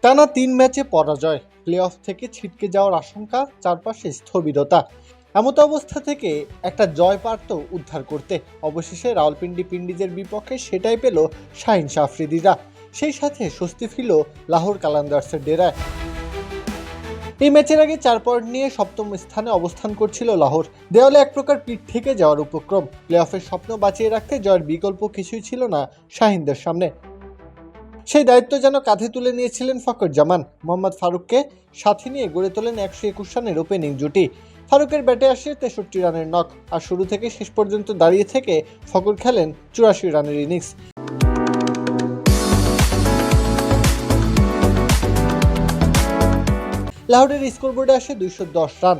টানা ৩ ম্যাচে পরাজয়, প্লে অফ থেকে ছিটকে যাওয়ার আশঙ্কা, চারপাশে স্থবিরতা। এমত অবস্থা থেকে একটা জয় পারত উদ্ধার করতে। অবশেষে রাওয়ালপিন্ডি পিন্ডিজের বিপক্ষে সেটাই পেল শাহিন শাহ আফ্রিদিরা। সেই সাথে স্বস্তি ফিরল লাহোর কালান্দার্সের ডেরায়। এই ম্যাচের আগে ৪ পয়েন্ট নিয়ে সপ্তম স্থানে অবস্থান করছিল লাহোর। দেওয়ালে এক প্রকার পিঠ থেকে যাওয়ার উপক্রম। প্লে অফের স্বপ্ন বাঁচিয়ে রাখতে জয়ের বিকল্প কিছুই ছিল না শাহিনদের সামনে। সেই দায়িত্ব যেন কাঁধে তুলে নিয়েছিলেন ফকর জামান। মোহাম্মদ ফারুককে সাথে নিয়ে গড়ে তোলেন ১২১ রানের ওপেনিং জুটি। ফারুকের ব্যাটে আসে ৬৩ রানের নক, আর শুরু থেকে শেষ পর্যন্ত দাঁড়িয়ে থেকে ফকর খেলেন ৮৪ রানের ইনিংস। লাহোরের স্কোরবোর্ডে আসে ২১০ রান।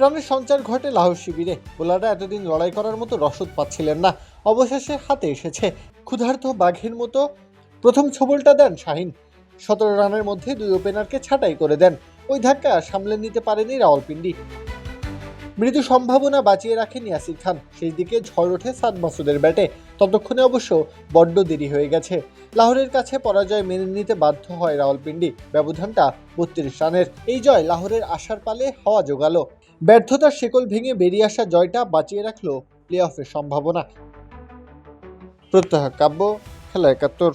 রানের সঞ্চার ঘটে লাহোর শিবিরে। বোলাররা এতদিন লড়াই করার মতো রসদ পাচ্ছিলেন না, অবশেষে হাতে এসেছে। ক্ষুধার্ত বাঘের মতো প্রথম ছোবলটা দেন শাহিন। ১৭ রানের মধ্যে ২ ওপেনারকে ছাঁটাই করে দেন। ওই ধাক্কা সামলে নিতে পারেনি রাওয়ালপিন্ডি। মৃদু সম্ভাবনা বাঁচিয়ে রাখেন ইয়াসির খান। সেই দিকে ঝড় ওঠে সাদ মাসুদের ব্যাটে। ততক্ষণে অবশ্য বড্ড দেরি হয়ে গেছে। লাহোরের কাছে পরাজয় মেনে নিতে বাধ্য হয় রাওয়ালপিন্ডি। ব্যবধানটা ৩২ রানের। এই জয় লাহোরের আশার পালে হাওয়া জোগালো। ব্যর্থতার শেকল ভেঙে বেরিয়ে আসা জয়টা বাঁচিয়ে রাখলো প্লে অফের সম্ভাবনা। প্রত্যহ কাব্য, খেলা ৭১।